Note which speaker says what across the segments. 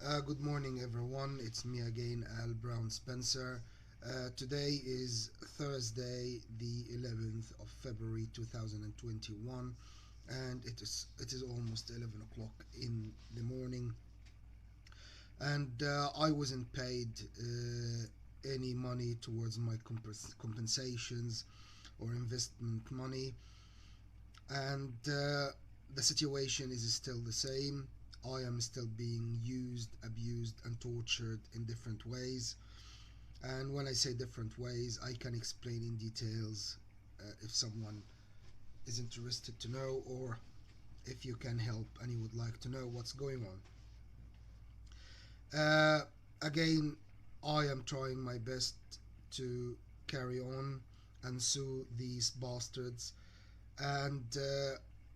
Speaker 1: Good morning, everyone. It's me again, Al Brown Spencer. Today is Thursday, the 11th of February 2021, and it is almost 11 o'clock in the morning. And I wasn't paid any money towards my compensations or investment money, and the situation is still the same. I am still being used, abused, and tortured in different ways. And when I say different ways, I can explain in details if someone is interested to know, or if you can help and you would like to know what's going on. Again, I am trying my best to carry on and sue these bastards. And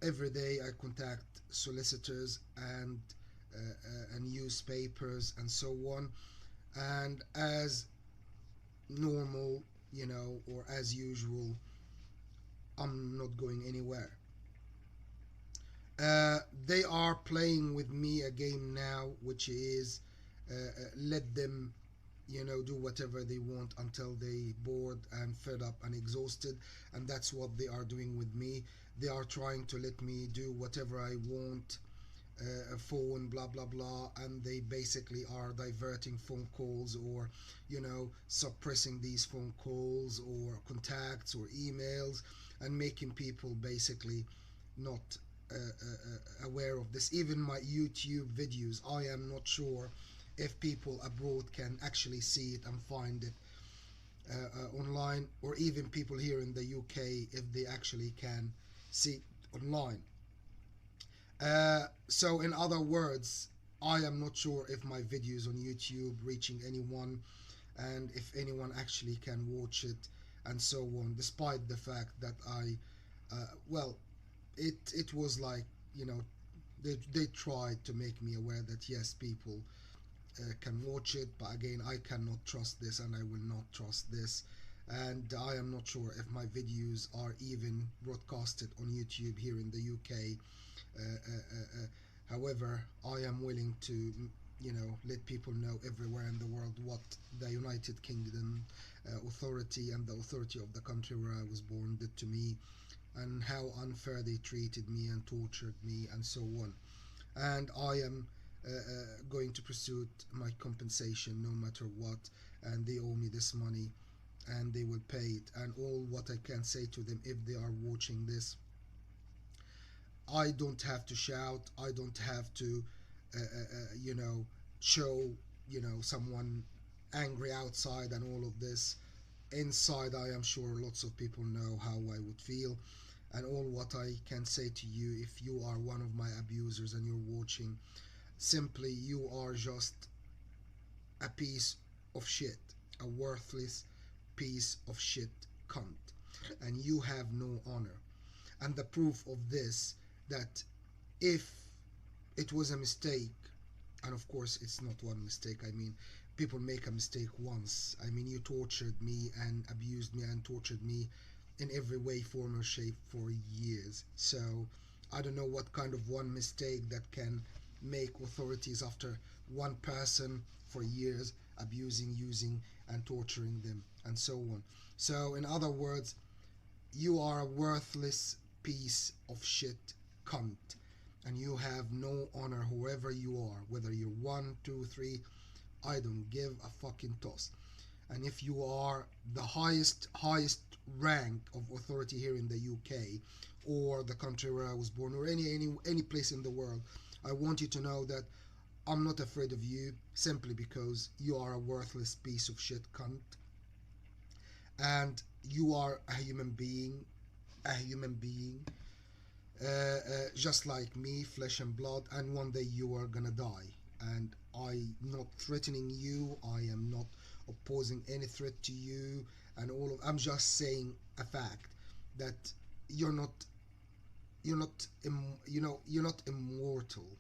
Speaker 1: every day I contact solicitors and newspapers and so on. And as normal, or as usual, I'm not going anywhere. They are playing with me a game now, which is let them, do whatever they want until they bored and fed up and exhausted, and that's what they are doing with me. They are trying to let me do whatever I want, phone, blah blah blah, and they basically are diverting phone calls, or suppressing these phone calls or contacts or emails, and making people basically not aware of this. Even my YouTube videos, I am not sure if people abroad can actually see it and find it online, or even people here in the UK if they actually can see it online. So, in other words, I am not sure if my videos on YouTube reaching anyone, and if anyone actually can watch it, and so on. Despite the fact that well, it was like, they tried to make me aware that yes, people can watch it, but again, I cannot trust this, and I will not trust this. And I am not sure if my videos are even broadcasted on YouTube here in the UK. However, I am willing to, let people know everywhere in the world what the United Kingdom authority and the authority of the country where I was born did to me, and how unfair they treated me and tortured me and so on. And I am going to pursue my compensation no matter what, and they owe me this money, and they will pay it. And all what I can say to them, if they are watching this, I don't have to shout. I don't have to, show, someone angry outside and all of this. Inside, I am sure lots of people know how I would feel. And all what I can say to you, if you are one of my abusers and you're watching, simply you are just a piece of shit, a worthless piece of shit cunt, and you have no honor. And the proof of this, that if it was a mistake, and of course it's not one mistake, I mean, people make a mistake once. I mean, you tortured me and abused me and tortured me in every way, form, or shape for years. So I don't know what kind of one mistake that can make authorities after one person for years abusing, using, and torturing them, and so on. So, in other words, you are a worthless piece of shit cunt, and you have no honor, whoever you are, whether you're one, two, three. I don't give a fucking toss. And if you are the highest rank of authority here in the UK, or the country where I was born, or any place in the world, I want you to know that I'm not afraid of you, simply because you are a worthless piece of shit cunt, and you are a human being, just like me, flesh and blood, and one day you are gonna die. And I'm not threatening you. I am not opposing any threat to you, and I'm just saying a fact that you're not you're not immortal.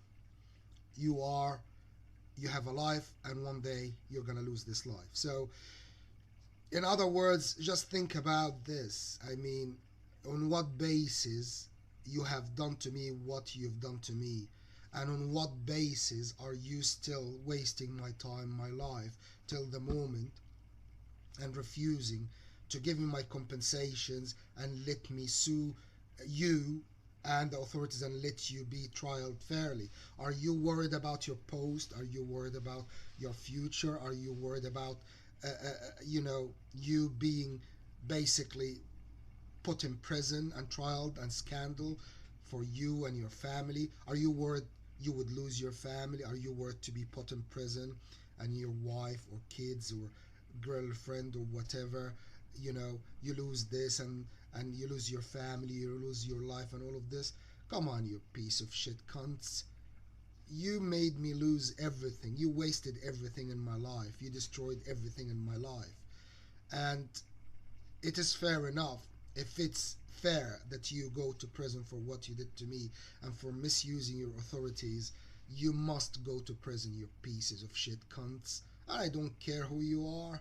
Speaker 1: You are you have a life, and one day you're gonna lose this life. So, in other words, just think about this. I mean, on what basis you have done to me what you've done to me, And on what basis are you still wasting my time, my life, till the moment, and refusing to give me my compensations and let me sue you and the authorities and let you be trialed fairly? Are you worried about your post? Are you worried about your future? Are you worried about, you being basically put in prison and trialed and scandal for you and your family? Are you worried you would lose your family? Are you worried to be put in prison and your wife or kids or girlfriend or whatever, you lose this, and you lose your family, you lose your life and all of this? Come on, you piece of shit cunts. You made me lose everything. You wasted everything in my life. You destroyed everything in my life. And it is fair enough, if it's fair that you go to prison for what you did to me and for misusing your authorities, you must go to prison, you pieces of shit cunts. I don't care who you are.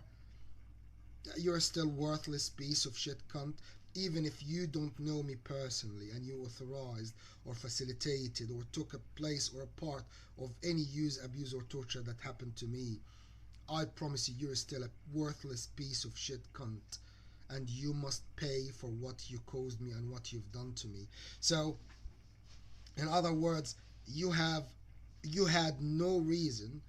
Speaker 1: You're still worthless piece of shit cunt. Even if you don't know me personally and you authorized or facilitated or took a place or a part of any use, abuse, or torture that happened to me, I promise you, you're still a worthless piece of shit cunt, and you must pay for what you caused me and what you've done to me. So, in other words, you had no reason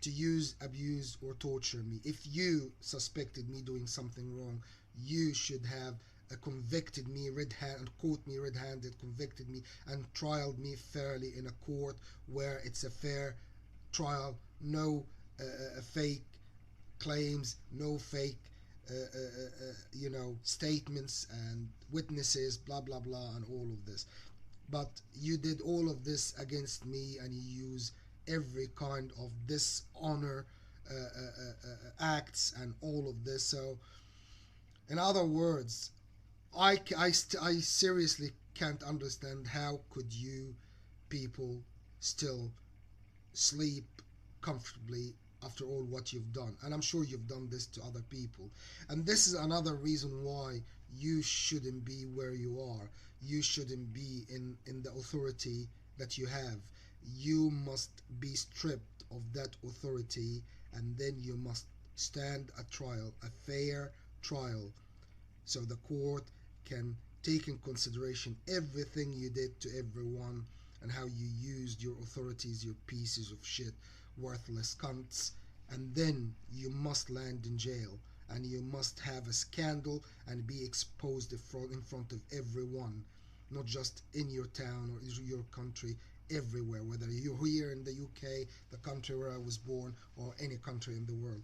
Speaker 1: to use, abuse, or torture me. If you suspected me doing something wrong, you should have convicted me and caught me red-handed, convicted me and trialed me fairly in a court where it's a fair trial, no fake claims, no fake statements and witnesses, blah blah blah, and all of this. But you did all of this against me, and you use every kind of dishonor acts and all of this. So, in other words, I seriously can't understand how could you people still sleep comfortably after all what you've done. And I'm sure you've done this to other people. And this is another reason why you shouldn't be where you are. You shouldn't be in the authority that you have. You must be stripped of that authority, and then you must stand a trial, a fair trial, so the court can take in consideration everything you did to everyone and how you used your authorities, your pieces of shit, worthless cunts. And then you must land in jail, and you must have a scandal and be exposed in front of everyone, not just in your town or your country, everywhere, whether you're here in the UK, the country where I was born, or any country in the world.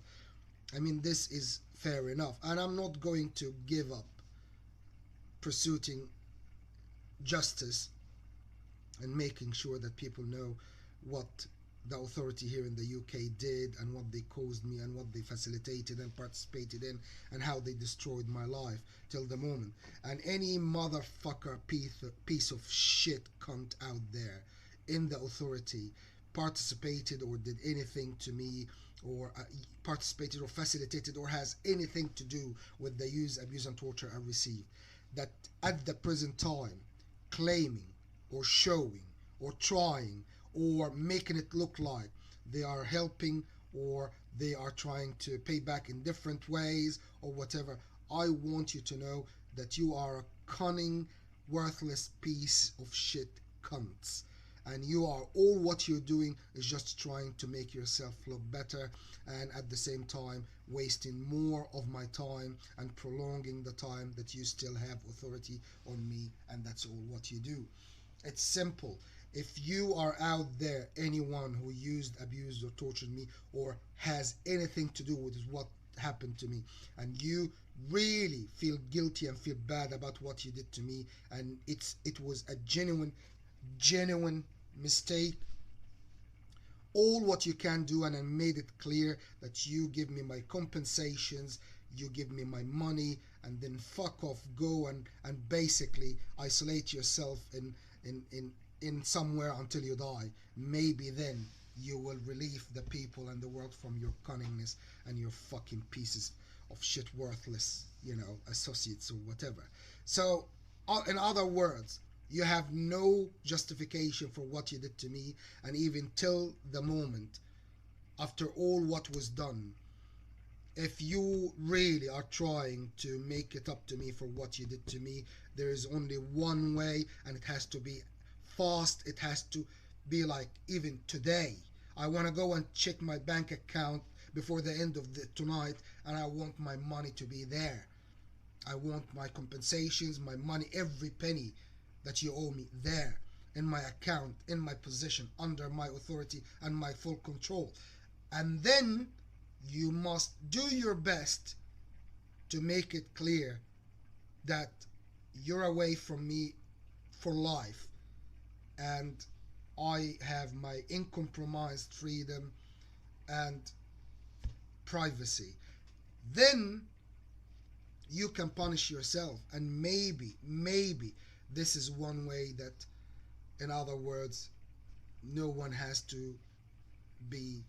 Speaker 1: I mean, this is fair enough, and I'm not going to give up pursuing justice and making sure that people know what the authority here in the UK did and what they caused me and what they facilitated and participated in and how they destroyed my life till the moment. And any motherfucker piece of shit cunt out there in the authority participated or did anything to me, or participated or facilitated or has anything to do with the use, abuse, and torture I received, that at the present time claiming or showing or trying or making it look like they are helping or they are trying to pay back in different ways or whatever, I want you to know that you are a cunning, worthless piece of shit cunts. And you are, all what you're doing is just trying to make yourself look better, and at the same time wasting more of my time and prolonging the time that you still have authority on me. And that's all what you do. It's simple. If you are out there, anyone who used, abused, or tortured me, or has anything to do with what happened to me, and you really feel guilty and feel bad about what you did to me, and it was a genuine mistake, all what you can do, and I made it clear that you give me my compensations, you give me my money, and then fuck off, go and basically isolate yourself in somewhere until you die. Maybe then you will relieve the people and the world from your cunningness and your fucking pieces of shit worthless, associates or whatever. So, in other words, You have no justification for what you did to me, and even till the moment, after all what was done, if you really are trying to make it up to me for what you did to me, there is only one way, and it has to be fast. It has to be like even today. I want to go and check my bank account before the end of the tonight, and I want my money to be there. I want my compensations, my money, every penny that you owe me there in my account, in my possession, under my authority and my full control. And then you must do your best to make it clear that you're away from me for life, and I have my uncompromised freedom and privacy. Then you can punish yourself, and maybe this is one way that, in other words, no one has to be,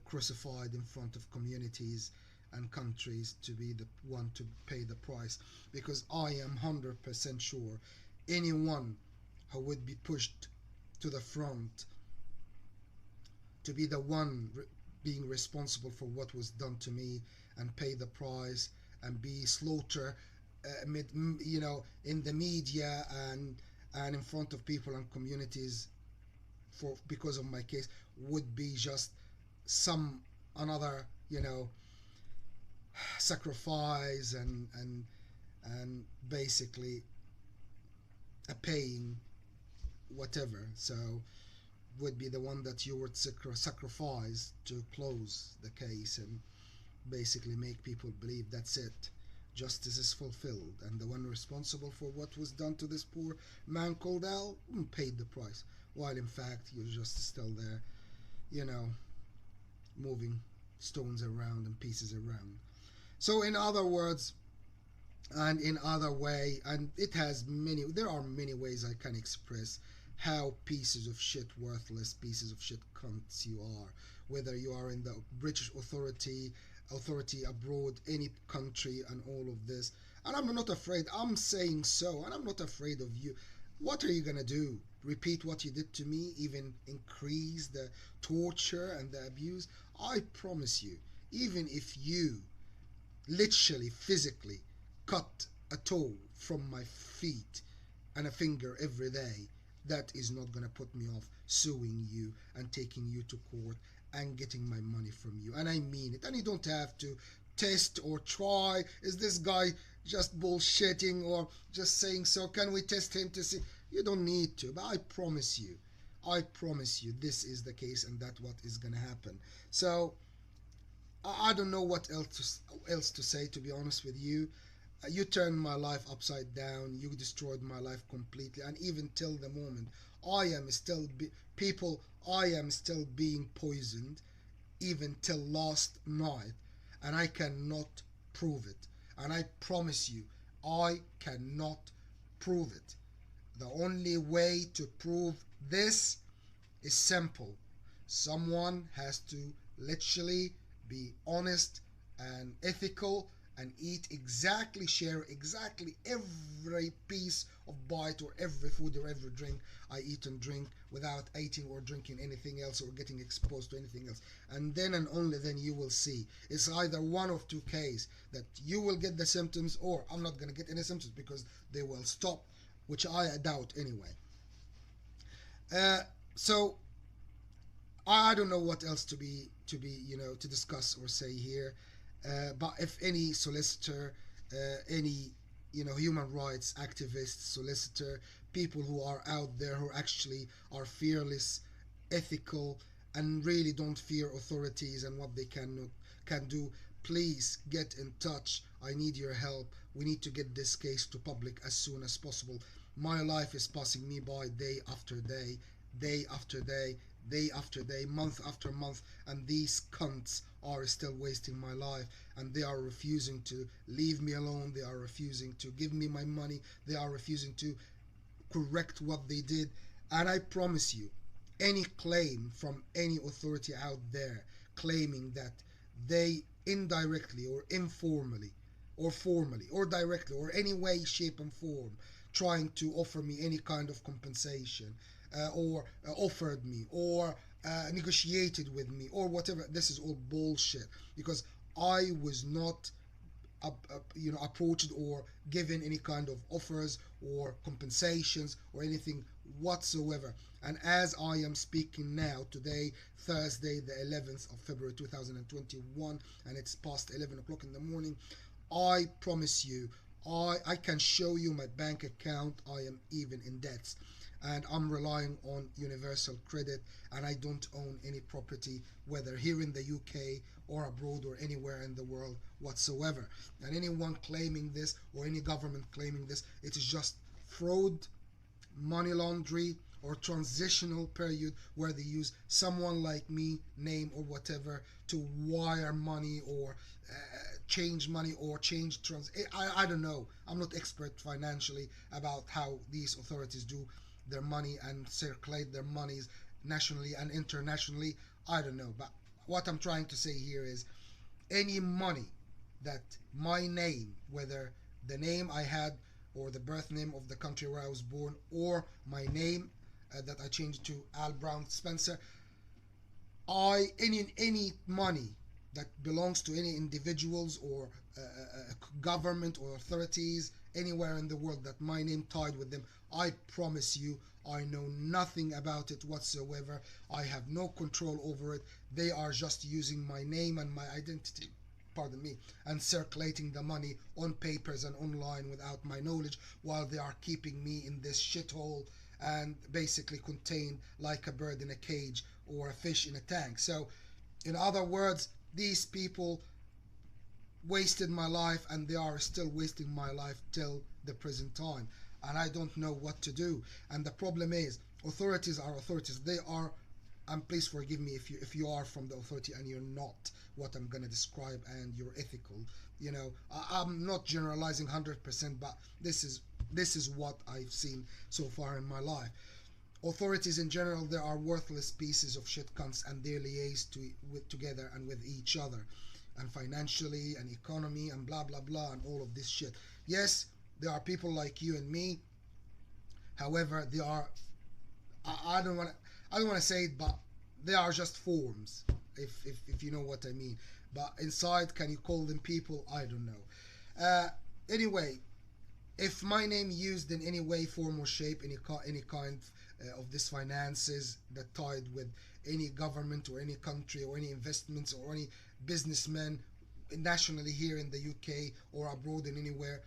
Speaker 1: crucified in front of communities and countries to be the one to pay the price. Because I am 100% sure anyone who would be pushed to the front to be the one being responsible for what was done to me and pay the price and be slaughtered, in the media and in front of people and communities for because of my case, would be just some another sacrifice and basically a paying whatever. So would be the one that you would sacrifice to close the case and basically make people believe that's it, justice is fulfilled, and the one responsible for what was done to this poor man called Al paid the price, while in fact you're just still there, you know moving stones around and pieces around. So in other words, and in other way, and there are many ways I can express how pieces of shit, worthless pieces of shit cunts you are, whether you are in the British authority abroad, any country, and all of this. And I'm not afraid. I'm saying so, and I'm not afraid of you. What are you gonna do? Repeat what you did to me? Even increase the torture and the abuse? I promise you, even if you literally, physically cut a toe from my feet and a finger every day, that is not gonna put me off suing you and taking you to court and getting my money from you. And I mean it. And you don't have to test or try. Is this guy just bullshitting or just saying so? Can we test him to see? You don't need to. But I promise you, this is the case, and that's what is gonna happen. So I don't know what else to say, to be honest with you. You turned my life upside down. You destroyed my life completely, and even till the moment, I am still people. I am still being poisoned, even till last night, and I cannot prove it. And I promise you, I cannot prove it. The only way to prove this is simple. Someone has to literally be honest and ethical and share exactly every piece of bite or every food or every drink I eat and drink without eating or drinking anything else or getting exposed to anything else. And then and only then you will see. It's either one of two cases, that you will get the symptoms, or I'm not going to get any symptoms because they will stop, which I doubt anyway. So I don't know what else to discuss or say here. But if any solicitor, any human rights activist, solicitor, people who are out there who actually are fearless, ethical, and really don't fear authorities and what they can do, please get in touch. I need your help. We need to get this case to public as soon as possible. My life is passing me by day after day, day after day, day after day, month after month, and these cunts are still wasting my life, and they are refusing to leave me alone. They are refusing to give me my money. They are refusing to correct what they did. And I promise you, any claim from any authority out there claiming that they indirectly or informally or formally or directly or any way, shape and form trying to offer me any kind of compensation, or offered me, or negotiated with me, or whatever. This is all bullshit, because I was not approached or given any kind of offers or compensations or anything whatsoever. And as I am speaking now, today, Thursday, the 11th of February 2021, and it's past 11 o'clock in the morning, I promise you, I can show you my bank account. I am even in debt, and I'm relying on universal credit, and I don't own any property, whether here in the UK or abroad or anywhere in the world whatsoever. And anyone claiming this, or any government claiming this, it is just fraud, money laundering, or transitional period where they use someone like me name or whatever to wire money, or change money, or change I don't know. I'm not expert financially about how these authorities do their money and circulate their monies nationally and internationally. I don't know. But what I'm trying to say here is, any money that my name, whether the name I had, or the birth name of the country where I was born, or my name that I changed to Al Brown Spencer, any money that belongs to any individuals or government or authorities anywhere in the world that my name tied with them, I promise you, I know nothing about it whatsoever. I have no control over it. They are just using my name and my identity, pardon me, and circulating the money on papers and online without my knowledge, while they are keeping me in this shithole and basically contained like a bird in a cage or a fish in a tank. So, in other words, these people wasted my life, and they are still wasting my life till the present time, and I don't know what to do. And the problem is, authorities are authorities. They are, and please forgive me if you are from the authority and you're not what I'm gonna describe, and you're ethical. I'm not generalizing 100%, but this is what I've seen so far in my life. Authorities in general, they are worthless pieces of shit cunts, and they liaise together and with each other, and financially and economy and blah blah blah and all of this shit. Yes, there are people like you and me. However, they are, I don't want to say it, but they are just forms, if you know what I mean. But inside, can you call them people? I don't know. Anyway, if my name used in any way, form, or shape, any kind of this finances that tied with any government or any country or any investments or any businessmen nationally here in the UK or abroad and anywhere,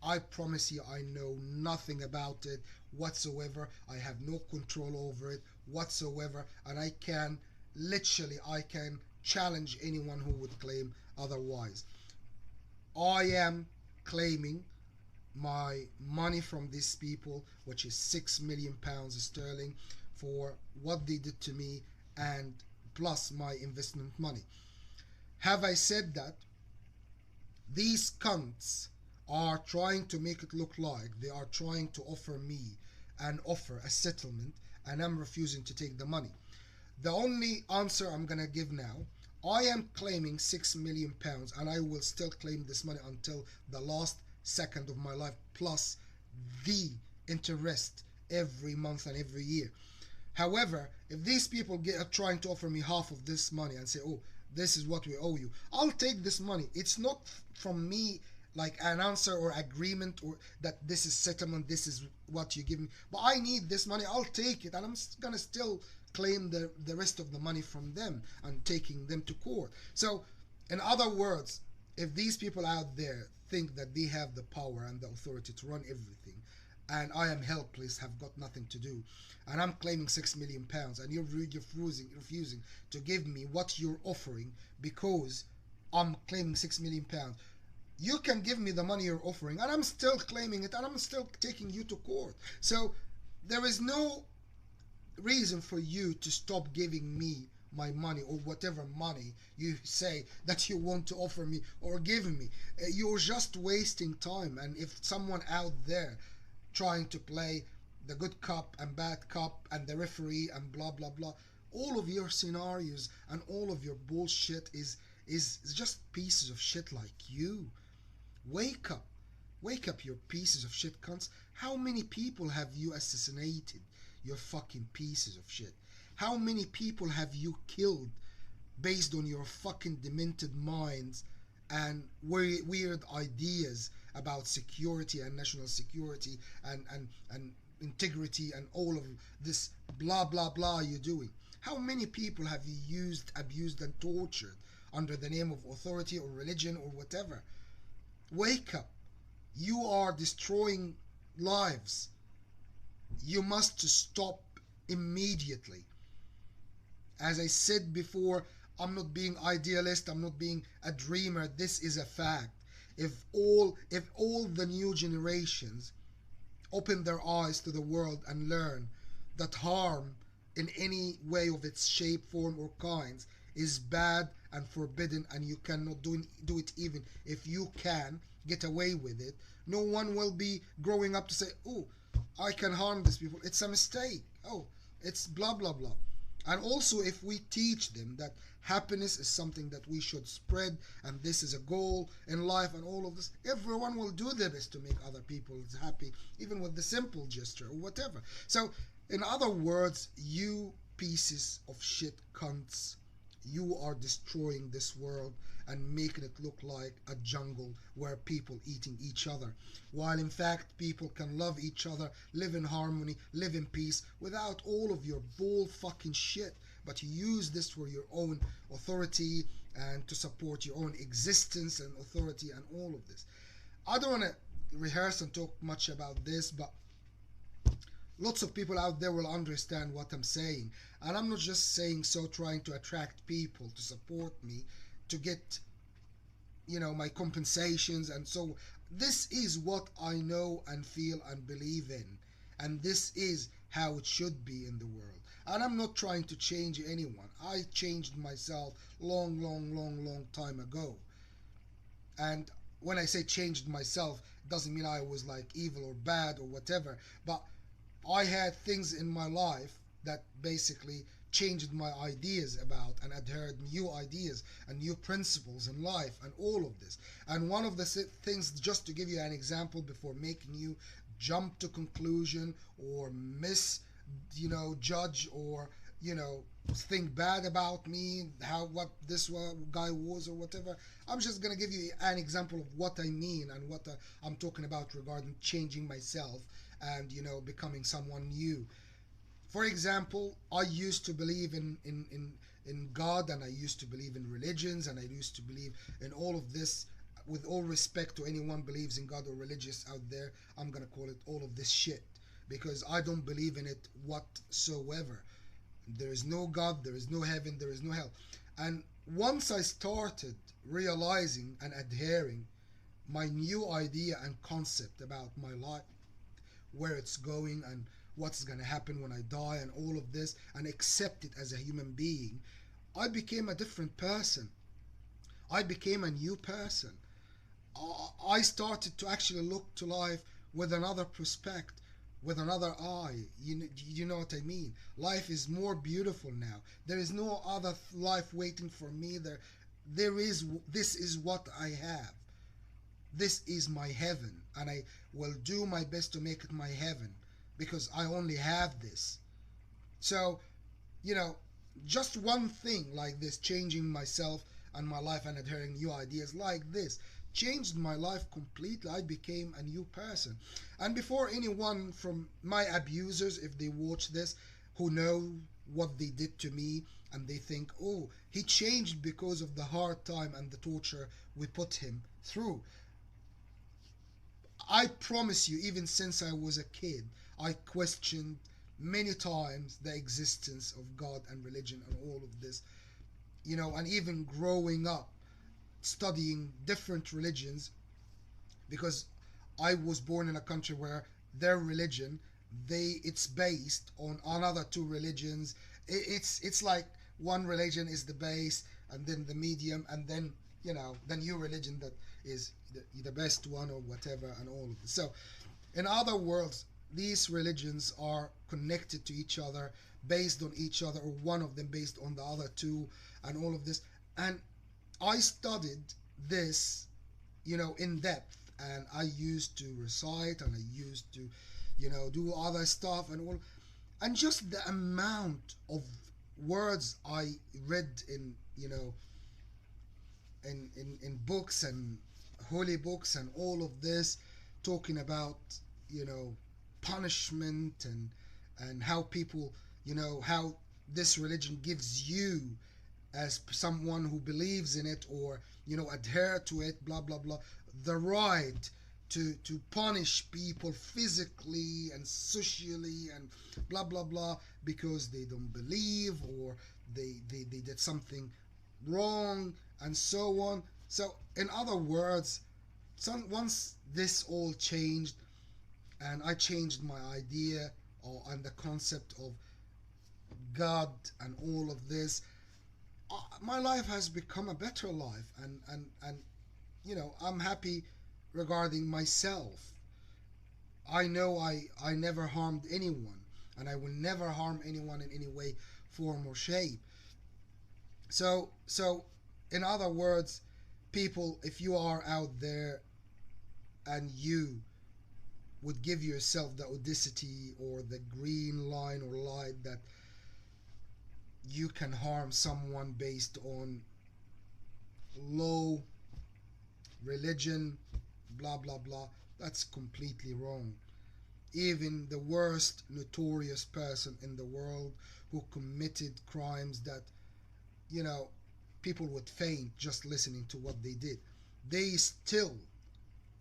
Speaker 1: I promise you, I know nothing about it whatsoever. I have no control over it whatsoever, and I can challenge anyone who would claim otherwise. I am claiming my money from these people, which is £6 million sterling, for what they did to me, and plus my investment money. Have I said that? These cunts are trying to make it look like they are trying to offer me a settlement, and I'm refusing to take the money. The only answer I'm gonna give now, I am claiming £6 million, and I will still claim this money until the last second of my life, plus the interest every month and every year. However, if these people are trying to offer me half of this money and say, oh, this is what we owe you, I'll take this money. It's not from me like an answer or agreement, or that this is settlement, this is what you give me, but I need this money. I'll take it, and I'm gonna still claim the rest of the money from them and taking them to court. So, in other words, if these people out there think that they have the power and the authority to run everything, and I am helpless, have got nothing to do, and I'm claiming £6 million, and you're refusing to give me what you're offering because I'm claiming £6 million, you can give me the money you're offering, and I'm still claiming it, and I'm still taking you to court. So there is no reason for you to stop giving me my money, or whatever money you say that you want to offer me or give me. You're just wasting time. And if someone out there trying to play the good cop and bad cop and the referee and blah blah blah, all of your scenarios and all of your bullshit is just pieces of shit like you. Wake up. Wake up, you pieces of shit cunts. How many people have you assassinated? You fucking pieces of shit. How many people have you killed based on your fucking demented minds and weird ideas about security and national security and integrity and all of this blah blah blah you're doing? How many people have you used, abused, and tortured under the name of authority or religion or whatever? Wake up. You are destroying lives. You must stop immediately. As I said before, I'm not being idealist, I'm not being a dreamer. This is a fact. If all the new generations open their eyes to the world and learn that harm in any way of its shape, form, or kinds is bad and forbidden, and you cannot do it even if you can get away with it, no one will be growing up to say, oh, I can harm these people. It's a mistake. Oh, it's blah, blah, blah. And also, if we teach them that happiness is something that we should spread and this is a goal in life and all of this, everyone will do their best to make other people happy, even with the simple gesture or whatever. So, in other words, you pieces of shit cunts, you are destroying this world and making it look like a jungle where people eating each other, while in fact people can love each other, live in harmony, live in peace without all of your bull fucking shit. But you use this for your own authority and to support your own existence and authority and all of this. I don't want to rehearse and talk much about this, but lots of people out there will understand what I'm saying. And I'm not just saying so trying to attract people to support me, to get, my compensations. And so this is what I know and feel and believe in. And this is how it should be in the world. And I'm not trying to change anyone. I changed myself long, long, long, long time ago. And when I say changed myself, it doesn't mean I was like evil or bad or whatever. But I had things in my life that basically changed my ideas about and adhered new ideas and new principles in life and all of this. And one of the things, just to give you an example before making you jump to conclusion or judge or think bad about me, what this guy was or whatever. I'm just gonna give you an example of what I mean and what I'm talking about regarding changing myself and becoming someone new. For example, I used to believe in God, and I used to believe in religions, and I used to believe in all of this. With all respect to anyone believes in God or religious out there, I'm gonna call it all of this shit because I don't believe in it whatsoever. There is no God, there is no heaven, there is no hell. And once I started realizing and adhering my new idea and concept about my life, where it's going and what's going to happen when I die and all of this, and accept it as a human being, I became a different person. I became a new person. I started to actually look to life with another perspective, with another eye. You know what I mean? Life is more beautiful now. There is no other life waiting for me. This is what I have. This is my heaven, and I will do my best to make it my heaven because I only have this. So, just one thing like this, changing myself and my life and adhering new ideas like this, changed my life completely. I became a new person. And before anyone from my abusers, if they watch this, who know what they did to me and they think, oh, he changed because of the hard time and the torture we put him through. I promise you, even since I was a kid, I questioned many times the existence of God and religion and all of this, and even growing up, studying different religions, because I was born in a country where their religion, it's based on another two religions. It's like one religion is the base, and then the medium, and then the new religion that is the best one or whatever, and all of this. So, in other words, these religions are connected to each other, based on each other, or one of them based on the other two, and all of this. And I studied this, in depth, and I used to recite, and I used to, do other stuff and all. And just the amount of words I read in, in books and holy books and all of this, talking about, you know punishment, and how people, how this religion gives you, as someone who believes in it, or adhere to it, blah blah blah, the right to punish people physically and socially and blah blah blah, because they don't believe, or they did something wrong, and so on. So in other words, once this all changed, and I changed my idea, and the concept of God and all of this, my life has become a better life, and I'm happy regarding myself. I know I never harmed anyone, and I will never harm anyone in any way, form, or shape. So in other words, people, if you are out there and you would give yourself the audacity or the green line or light that you can harm someone based on low religion, blah blah blah, that's completely wrong. Even the worst notorious person in the world who committed crimes that, you know, people would faint just listening to what they did, they still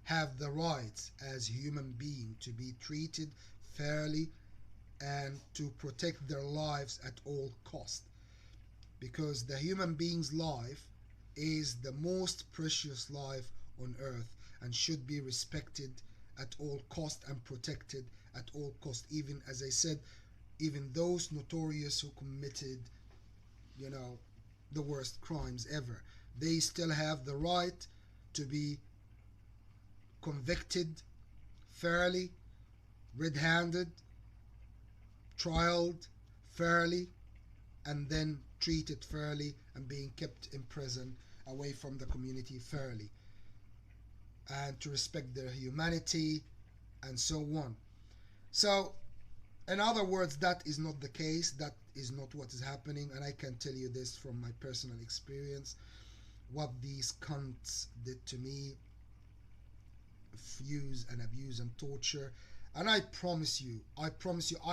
Speaker 1: have the rights as human beings to be treated fairly and to protect their lives at all cost, because the human being's life is the most precious life on earth and should be respected at all cost and protected at all cost, even, as I said, even those notorious who committed, you know the worst crimes ever, they still have the right to be convicted fairly, red-handed, trialed fairly, and then treated fairly and being kept in prison away from the community fairly, and to respect their humanity, and so on. So, in other words, that is not the case. That is not what is happening, and I can tell you this from my personal experience. What these cunts did to me, use and abuse and torture, and I promise you, I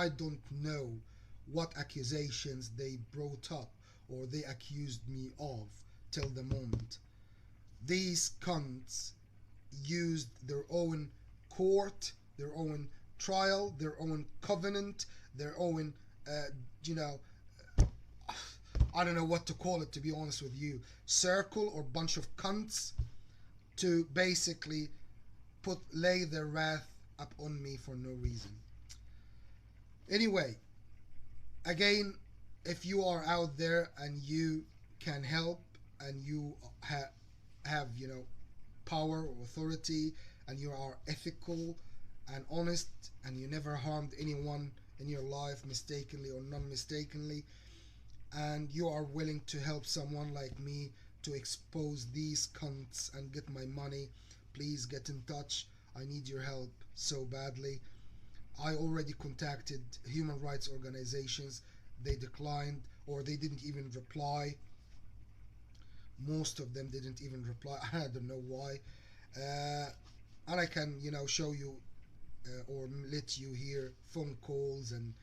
Speaker 1: don't know what accusations they brought up or they accused me of till the moment. These cunts used their own court, their own trial, their own covenant, their own, uh, you know, I don't know what to call it, to be honest with you, circle or bunch of cunts, to basically lay their wrath upon me for no reason. Anyway, again, if you are out there and you can help, and you have, power or authority, and you are ethical and honest, and you never harmed anyone in your life mistakenly or non mistakenly, and you are willing to help someone like me to expose these cunts and get my money, please get in touch. I need your help so badly. I already contacted human rights organizations. They declined, or they didn't even reply. Most of them didn't even reply. I don't know why. Uh, and I can, show you, or let you hear phone calls, and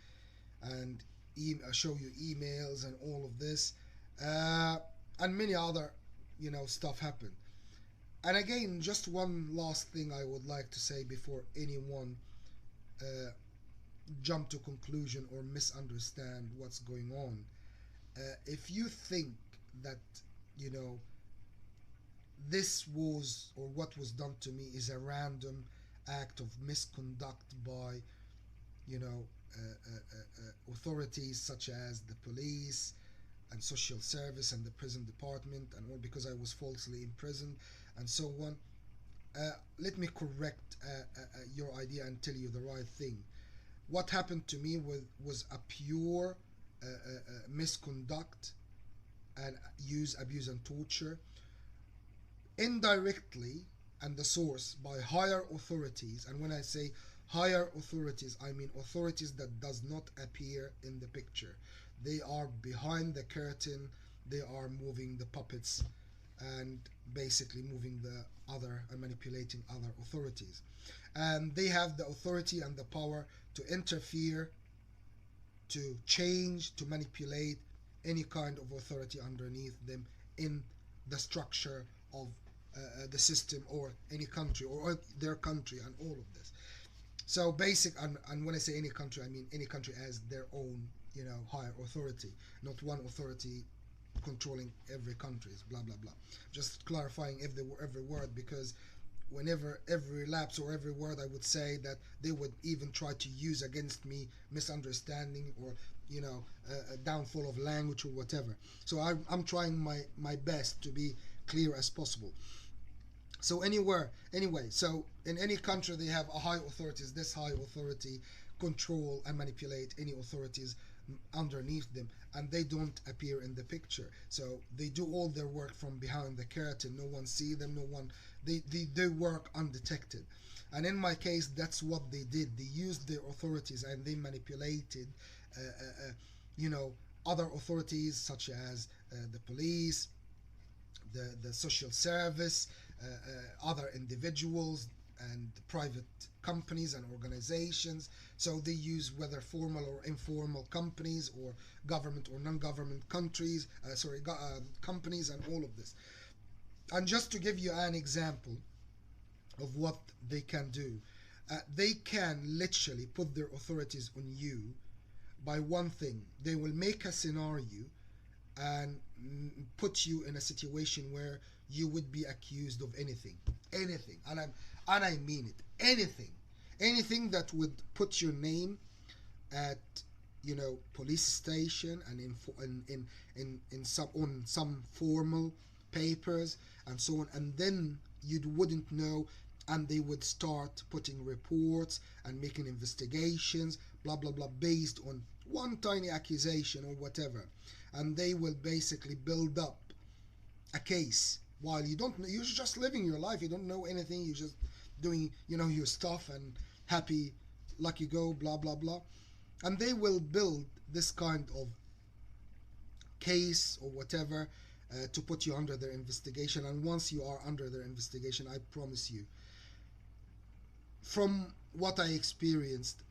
Speaker 1: show you emails and all of this, uh, and many other, stuff happened. And again, just one last thing I would like to say before anyone uh, jump to conclusion or misunderstand what's going on. If you think that, you know this was, or what was done to me, is a random act of misconduct by, you know authorities such as the police and social service and the prison department, and all because I was falsely imprisoned and so on, let me correct your idea and tell you the right thing. What happened to me was a pure misconduct and use, abuse, and torture. Indirectly, and the source by higher authorities. And when I say higher authorities, I mean authorities that does not appear in the picture. They are behind the curtain. They are moving the puppets and basically moving the other and manipulating other authorities. And they have the authority and the power to interfere, to change, to manipulate any kind of authority underneath them in the structure of the system or any country or their country and all of this. So basic, and when I say any country, I mean any country as their own, higher authority, not one authority controlling every countries, blah blah blah. Just clarifying every word, because whenever every lapse or every word I would say that they would even try to use against me, misunderstanding or a downfall of language or whatever. So I'm trying my best to be clear as possible. So anyway, so in any country they have a high authorities. This high authority control and manipulate any authorities underneath them, and they don't appear in the picture. So they do all their work from behind the curtain. No one see them. No one. They work undetected. And in my case, that's what they did. They used their authorities and they manipulated, uh, uh, uh, you know, other authorities such as the police, the social service, other individuals and private companies and organizations. So they use whether formal or informal companies or government or non-government companies and all of this. And just to give you an example of what they can do, they can literally put their authorities on you by one thing. They will make a scenario and put you in a situation where you would be accused of anything, and I mean it, anything that would put your name at police station and in some on some formal papers and so on, and then you wouldn't know, and they would start putting reports and making investigations, blah blah blah, based on one tiny accusation or whatever, and they will basically build up a case while you don't know. You're just living your life. You don't know anything. You're just doing your stuff and happy, lucky go, blah blah blah, and they will build this kind of case or whatever to put you under their investigation. And once you are under their investigation, I promise you, from what I experienced,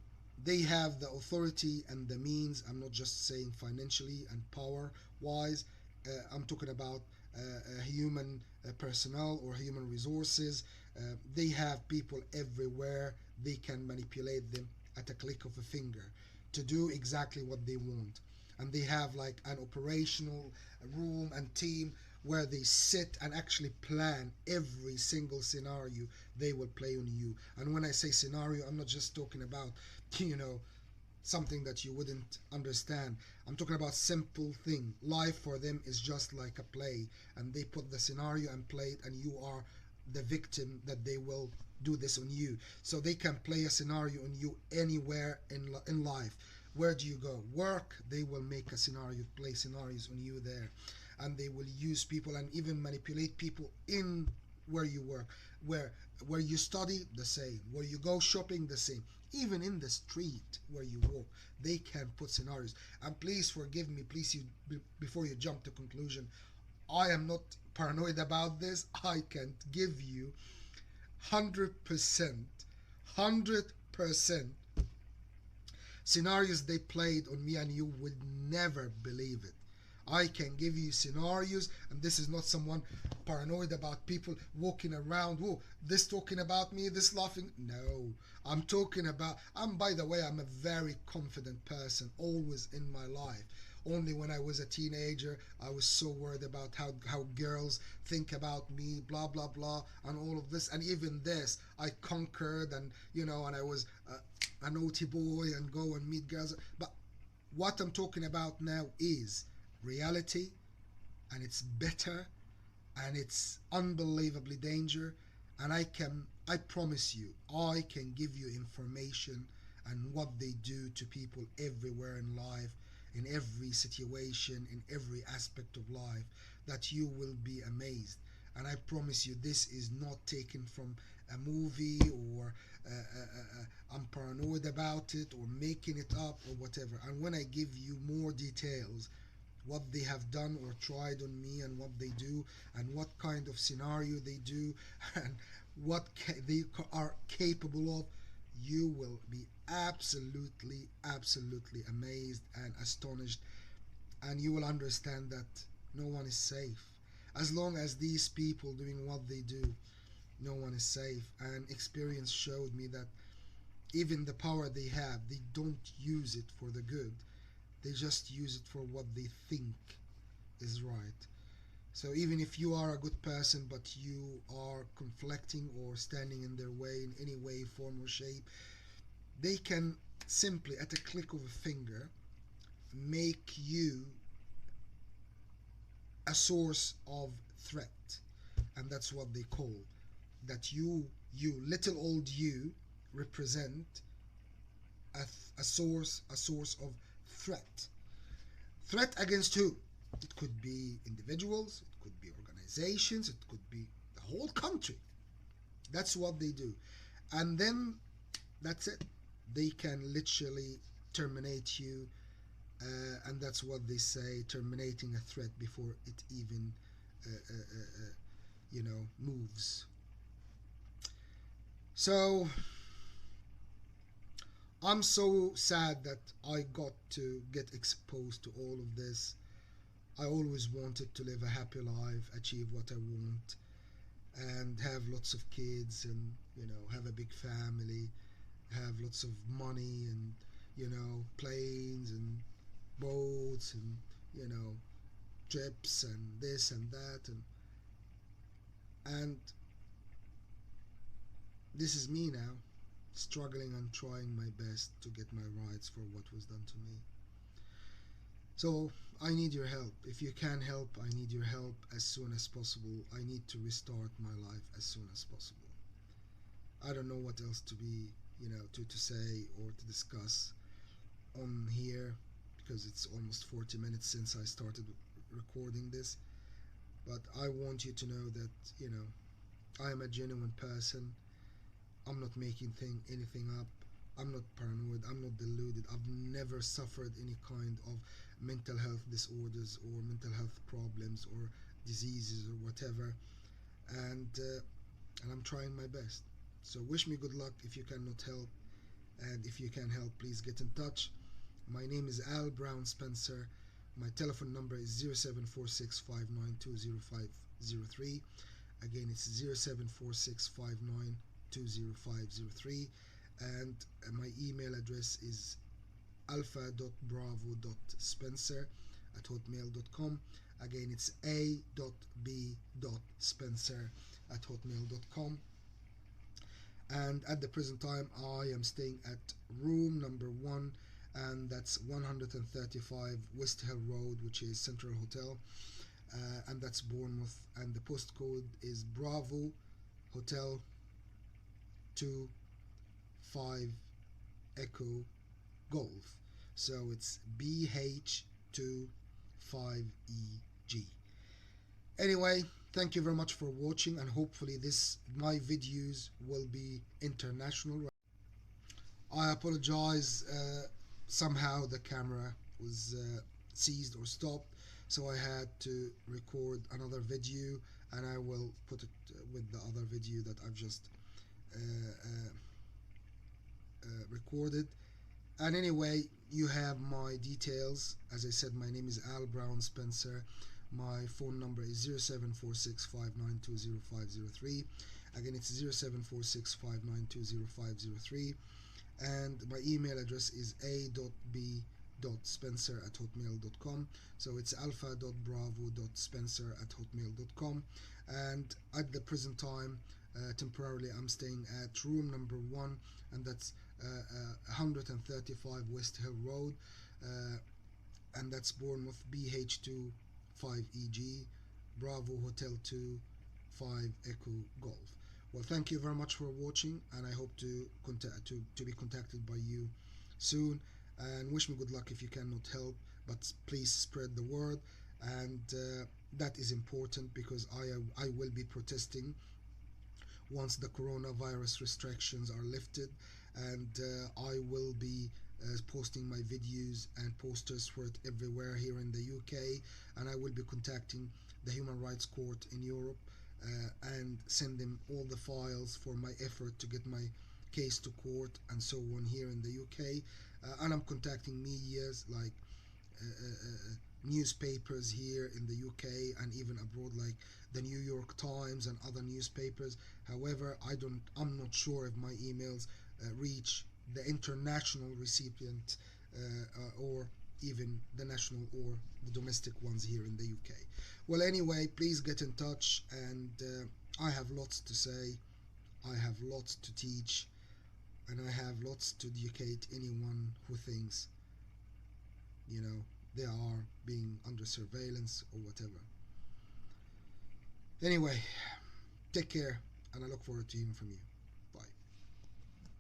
Speaker 1: they have the authority and the means. I'm not just saying financially and power wise. I'm talking about human personnel or human resources. They have people everywhere. They can manipulate them at a click of a finger to do exactly what they want. And they have like an operational room and team where they sit and actually plan every single scenario they will play on you. And when I say scenario, I'm not just talking about something that you wouldn't understand. I'm talking about simple thing. Life for them is just like a play, and they put the scenario and play it, and you are the victim that they will do this on you. So they can play a scenario on you anywhere in life. Where do you go? Work, they will make a scenario, play scenarios on you there, and they will use people and even manipulate people in where you work, where you study, the same, where you go shopping, the same, even in the street where you walk, they can put scenarios. And please forgive me, please, before you jump to conclusion, I am not paranoid about this. I can give you 100%, 100% scenarios they played on me, and you would never believe it. I can give you scenarios, and this is not someone paranoid about people walking around, oh, this talking about me, this laughing. No, I'm talking about, by the way, I'm a very confident person, always in my life. Only when I was a teenager, I was so worried about how girls think about me, blah, blah, blah, and all of this. And even this, I conquered, and, and I was a naughty boy and go and meet girls. But what I'm talking about now is reality, and it's better, and it's unbelievably danger. And I promise you, I can give you information and what they do to people everywhere in life, in every situation, in every aspect of life, that you will be amazed. And I promise you, this is not taken from a movie, or I'm paranoid about it or making it up or whatever. And when I give you more details, what they have done or tried on me, and what they do, and what kind of scenario they do, and what they are capable of, you will be absolutely amazed and astonished, and you will understand that no one is safe. As long as these people doing what they do, no one is safe. And experience showed me that even the power they have, they don't use it for the good. They just use it for what they think is right. So even if you are a good person, but you are conflicting or standing in their way in any way, form, or shape, they can simply, at a click of a finger, make you a source of threat. And that's what they call that you little old you represent a, a source of threat. Threat against who? It could be individuals, it could be organizations, it could be the whole country. That's what they do. And then that's it. They can literally terminate you, and that's what they say, terminating a threat before it even moves. So I'm so sad that I got to get exposed to all of this. I always wanted to live a happy life, achieve what I want, and have lots of kids, and have a big family, have lots of money, and planes and boats, and trips, and this and that, and this is me now, struggling and trying my best to get my rights for what was done to me. So I need your help. If you can help, I need your help as soon as possible. I need to restart my life as soon as possible. I don't know what else to be, to say or to discuss on here, because it's almost 40 minutes since I started recording this. But I want you to know that, I am a genuine person. I'm not making anything up. I'm not paranoid. I'm not deluded. I've never suffered any kind of mental health disorders or mental health problems or diseases or whatever. And I'm trying my best. So wish me good luck if you cannot help. And if you can help, please get in touch. My name is Al Brown Spencer. My telephone number is 074659200503. Again, it's 074659200503. And my email address is alpha.bravo.spencer@hotmail.com. Again, it's a.b.spencer@hotmail.com. And at the present time, I am staying at room number 1, and that's 135 West Hill Road, which is Central Hotel, and that's Bournemouth. And the postcode is Bravo Hotel 2 5 Echo Golf. So it's BH2 5EG. Anyway, thank you very much for watching, and hopefully my videos will be international. I apologize, somehow the camera was seized or stopped, so I had to record another video, and I will put it with the other video that I've just uh, uh, recorded. And anyway, you have my details. As I said, my name is Al Brown Spencer. My phone number is 074659200503. Again, it's 074659200503. And my email address is a.b.spencer@hotmail.com. So it's alpha.bravo.spencer@hotmail.com. And at the present time, temporarily, I'm staying at room number 1, and that's 135 West Hill Road, and that's Bournemouth, BH2 5EG, Bravo Hotel 2 5 Echo Golf. Well, thank you very much for watching, and I hope to be contacted by you soon. And wish me good luck if you cannot help, but please spread the word. and that is important because I will be protesting once the coronavirus restrictions are lifted, and I will be posting my videos and posters for it everywhere here in the UK, and I will be contacting the Human Rights Court in Europe and send them all the files for my effort to get my case to court and so on here in the UK. And I'm contacting medias like newspapers here in the UK and even abroad, like the New York Times and other newspapers. However, I'm not sure if my emails reach the international recipient or even the national or the domestic ones here in the UK. Well, anyway, please get in touch, and I have lots to say, I have lots to teach, and I have lots to educate anyone who thinks, you know, they are being under surveillance or whatever. Anyway, take care, and I look forward to hearing from you.